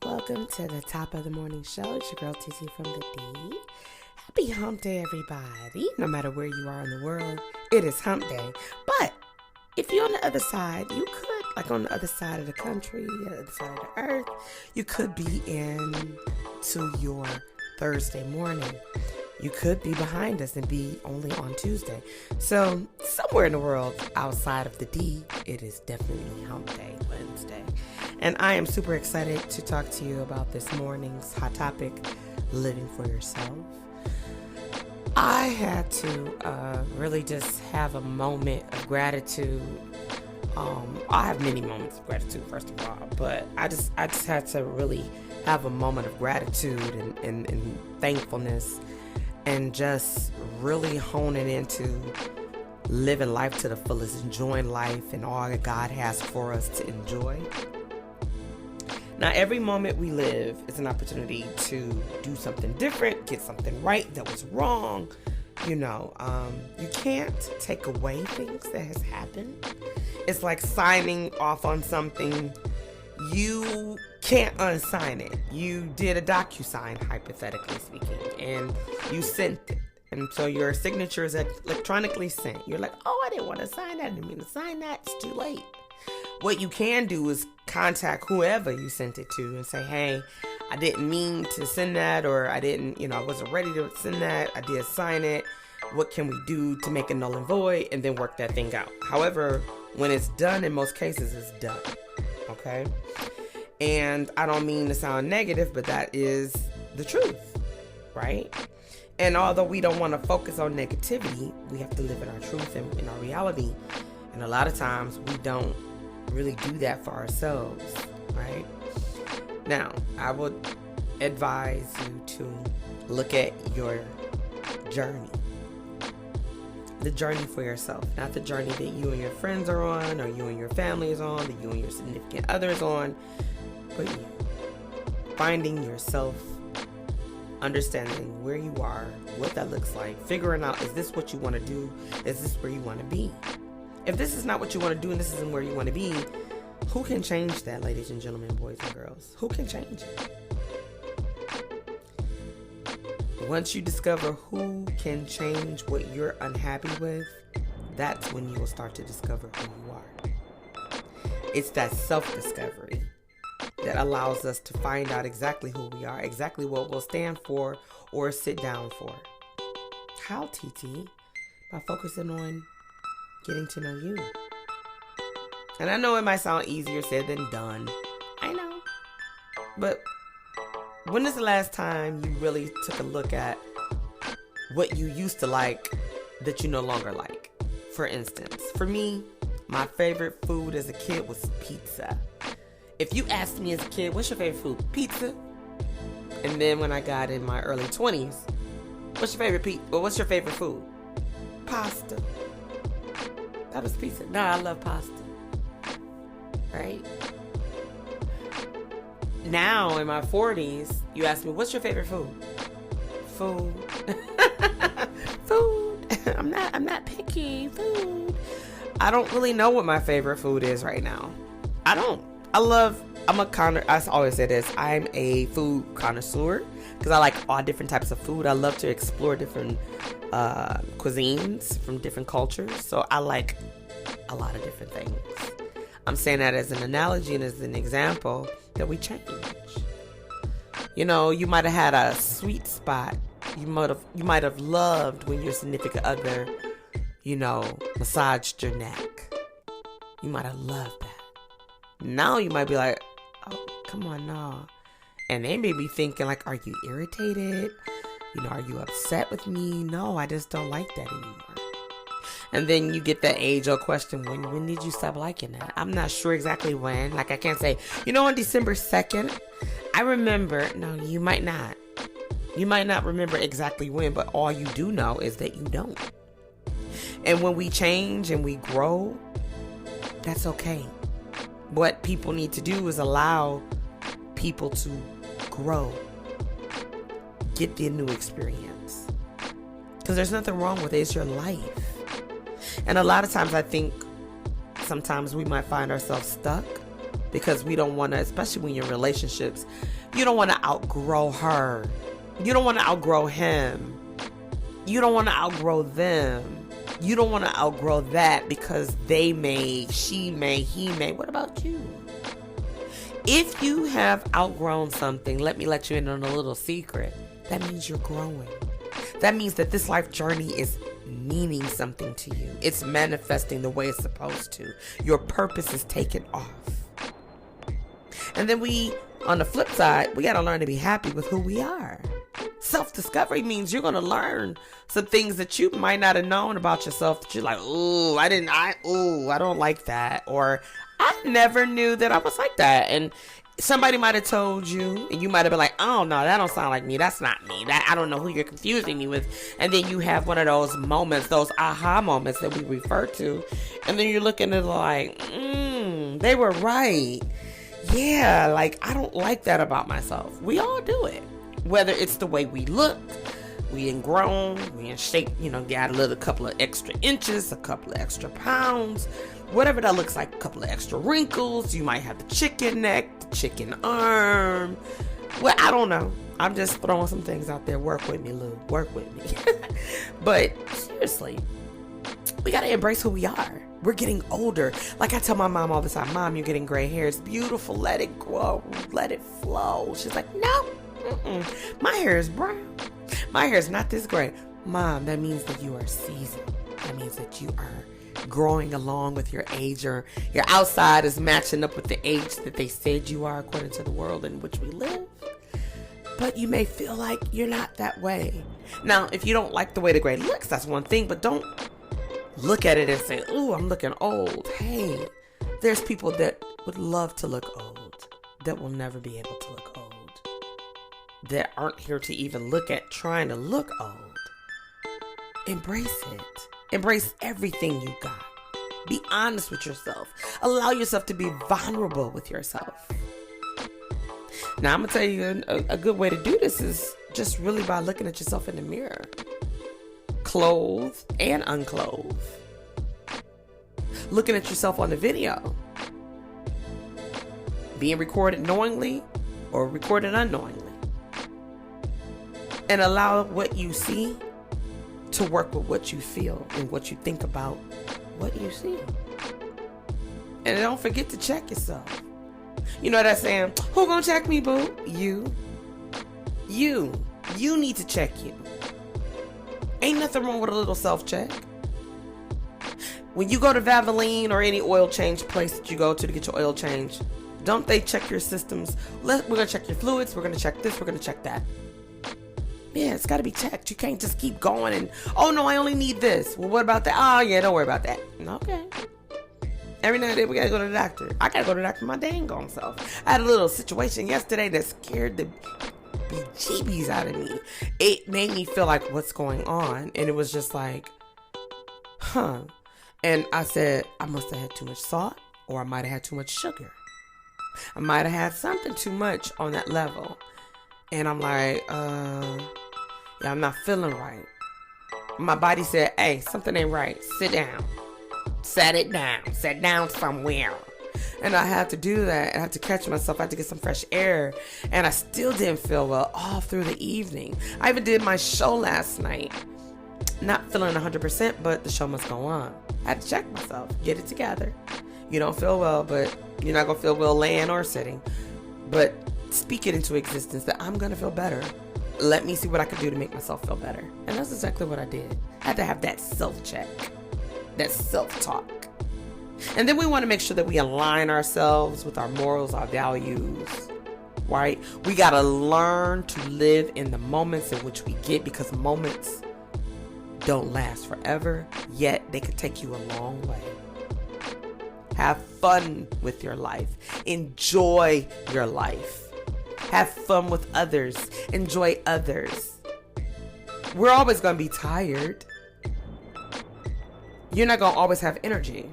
Welcome to the top of the morning show. It's your girl TT from the D. Happy hump day, everybody. No matter where you are in the world, it is hump day. But if you're on the other side, you could, like on the other side of the country, the other side of the earth, you could be into your Thursday morning. You could be behind us and be only on Tuesday. So somewhere in the world outside of the D, it is definitely hump day Wednesday. And I am super excited to talk to you about this morning's hot topic, living for yourself. I had to really just have a moment of gratitude. I have many moments of gratitude, first of all, but I just had to really have a moment of gratitude and thankfulness, and just really honing into living life to the fullest, enjoying life and all that God has for us to enjoy. Now, every moment we live is an opportunity to do something different, get something right that was wrong. You can't take away things that has happened. It's like signing off on something. You can't unsign it. You did a DocuSign, hypothetically speaking, and you sent it. And so your signature is electronically sent. You're like, oh, I didn't want to sign that. I didn't mean to sign that. It's too late. What you can do is contact whoever you sent it to and say, hey, I didn't mean to send that, or I wasn't ready to send that. I did sign it. What can we do to make it null and void, and then work that thing out? However, when it's done, in most cases, it's done. Okay? And I don't mean to sound negative, but that is the truth, right? And although we don't want to focus on negativity, we have to live in our truth and in our reality. And a lot of times we don't really do that for ourselves, right? Now, I would advise you to look at your journey. The journey for yourself, not the journey that you and your friends are on, or you and your family is on, that you and your significant other is on, but you. Finding yourself, understanding where you are, what that looks like, figuring out, is this what you want to do? Is this where you want to be? If this is not what you want to do and this isn't where you want to be, who can change that, ladies and gentlemen, boys and girls? Who can change it? Once you discover who can change what you're unhappy with, that's when you will start to discover who you are. It's that self-discovery that allows us to find out exactly who we are, exactly what we'll stand for or sit down for. How, TT? By focusing on getting to know you. And I know it might sound easier said than done. I know. But when is the last time you really took a look at what you used to like that you no longer like? For instance, for me, my favorite food as a kid was pizza. If you asked me as a kid, what's your favorite food? Pizza. And then when I got in my early 20s, what's your favorite food? Pasta. That was pizza. No, I love pasta. Right? Now, in my 40s, you ask me, what's your favorite food? Food. Food. I'm not picky. Food. I don't really know what my favorite food is right now. I don't. I always say this, I'm a food connoisseur because I like all different types of food. I love to explore different cuisines from different cultures. So I like a lot of different things. I'm saying that as an analogy and as an example that we change. You might have had a sweet spot. You might have loved when your significant other, massaged your neck. You might have loved that. Now you might be like, oh, come on, no. And they may be thinking like, are you irritated? Are you upset with me? No, I just don't like that anymore. And then you get that age-old question, when did you stop liking that? I'm not sure exactly when. Like, I can't say, on December 2nd, I remember. No, you might not. You might not remember exactly when, but all you do know is that you don't. And when we change and we grow, that's okay. What people need to do is allow people to grow, get the new experience. Because there's nothing wrong with it. It's your life. And a lot of times I think sometimes we might find ourselves stuck because we don't want to, especially when you're in relationships, you don't want to outgrow her. You don't want to outgrow him. You don't want to outgrow them. You don't want to outgrow that because they may, she may, he may. What about you? If you have outgrown something, let me let you in on a little secret. That means you're growing. That means that this life journey is meaning something to you. It's manifesting the way it's supposed to. Your purpose is taken off. And then on the flip side, we got to learn to be happy with who we are. Self-discovery means you're going to learn some things that you might not have known about yourself that you're like, I don't like that. Or I never knew that I was like that. And somebody might have told you, and you might have been like, oh no, that don't sound like me. That's not me. I don't know who you're confusing me with. And then you have one of those moments, those aha moments that we refer to. And then you're looking at it like, they were right. Yeah, like I don't like that about myself. We all do it. Whether it's the way we look, we in grown, we in shape, got a couple of extra inches, a couple of extra pounds, whatever that looks like, a couple of extra wrinkles. You might have the chicken neck, the chicken arm. Well, I don't know. I'm just throwing some things out there. Work with me, Lou. Work with me. But seriously, we got to embrace who we are. We're getting older. Like I tell my mom all the time, Mom, you're getting gray hair. It's beautiful. Let it grow. Let it flow. She's like, no. My hair is brown. My hair is not this gray. Mom, that means that you are seasoned. That means that you are growing along with your age, or your outside is matching up with the age that they said you are according to the world in which we live. But you may feel like you're not that way. Now, if you don't like the way the gray looks, that's one thing, but don't look at it and say, ooh, I'm looking old. Hey, there's people that would love to look old that will never be able to look old, that aren't here to even look at trying to look old. Embrace it. Embrace everything you got. Be honest with yourself. Allow yourself to be vulnerable with yourself. Now, I'm going to tell you a good way to do this is just really by looking at yourself in the mirror. Clothed and unclothed. Looking at yourself on the video. Being recorded knowingly or recorded unknowingly. And allow what you see to work with what you feel and what you think about what you see. And don't forget to check yourself. You know that saying, who gonna check me, boo? You. You need to check you. Ain't nothing wrong with a little self-check. When you go to Valvoline or any oil change place that you go to get your oil change, don't they check your systems? We're gonna check your fluids, we're gonna check this, we're gonna check that. Yeah, it's got to be checked. You can't just keep going and, oh no, I only need this. Well, what about that? Oh yeah, don't worry about that. Okay. Every now and then we got to go to the doctor. I got to go to the doctor my dang gone self. I had a little situation yesterday that scared the bejeebies out of me. It made me feel like, what's going on? And it was just like, And I said, I must have had too much salt, or I might have had too much sugar. I might have had something too much on that level. And I'm like, yeah, I'm not feeling right. My body said, hey, something ain't right. Sit down. Set it down. Sit down somewhere. And I had to do that. I had to catch myself. I had to get some fresh air. And I still didn't feel well all through the evening. I even did my show last night. Not feeling 100%, but the show must go on. I had to check myself. Get it together. You don't feel well, but you're not going to feel well laying or sitting. But speak it into existence that I'm going to feel better. Let me see what I can do to make myself feel better. And that's exactly what I did. I had to have that self-check, that self-talk. And then we want to make sure that we align ourselves with our morals, our values, right? We got to learn to live in the moments in which we get, because moments don't last forever, yet they could take you a long way. Have fun with your life. Enjoy your life. Have fun with others. Enjoy others. We're always going to be tired. You're not going to always have energy.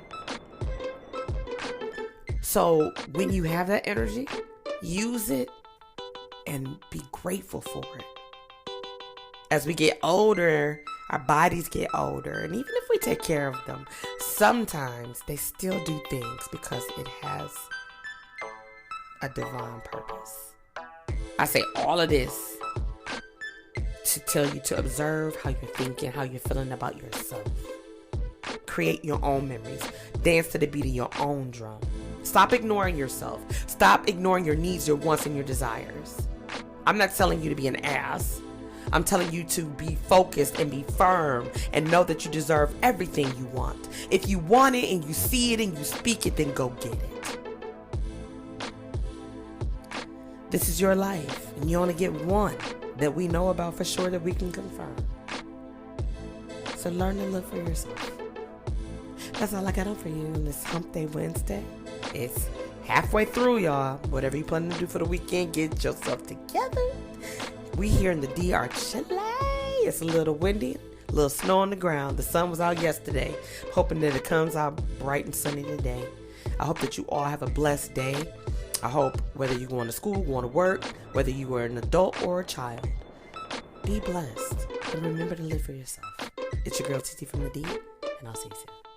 So when you have that energy, use it and be grateful for it. As we get older, our bodies get older. And even if we take care of them, sometimes they still do things because it has a divine purpose. I say all of this to tell you to observe how you're thinking, how you're feeling about yourself. Create your own memories. Dance to the beat of your own drum. Stop ignoring yourself. Stop ignoring your needs, your wants, and your desires. I'm not telling you to be an ass. I'm telling you to be focused and be firm and know that you deserve everything you want. If you want it and you see it and you speak it, then go get it. This is your life, and you only get one that we know about for sure that we can confirm. So learn to live for yourself. That's all I got on for you on this Hump Day Wednesday. It's halfway through, y'all. Whatever you plan to do for the weekend, get yourself together. We here in the D are chilly. It's a little windy, a little snow on the ground. The sun was out yesterday. Hoping that it comes out bright and sunny today. I hope that you all have a blessed day. I hope whether you're going to school, going to work, whether you are an adult or a child, be blessed. And remember to live for yourself. It's your girl TT from the D, and I'll see you soon.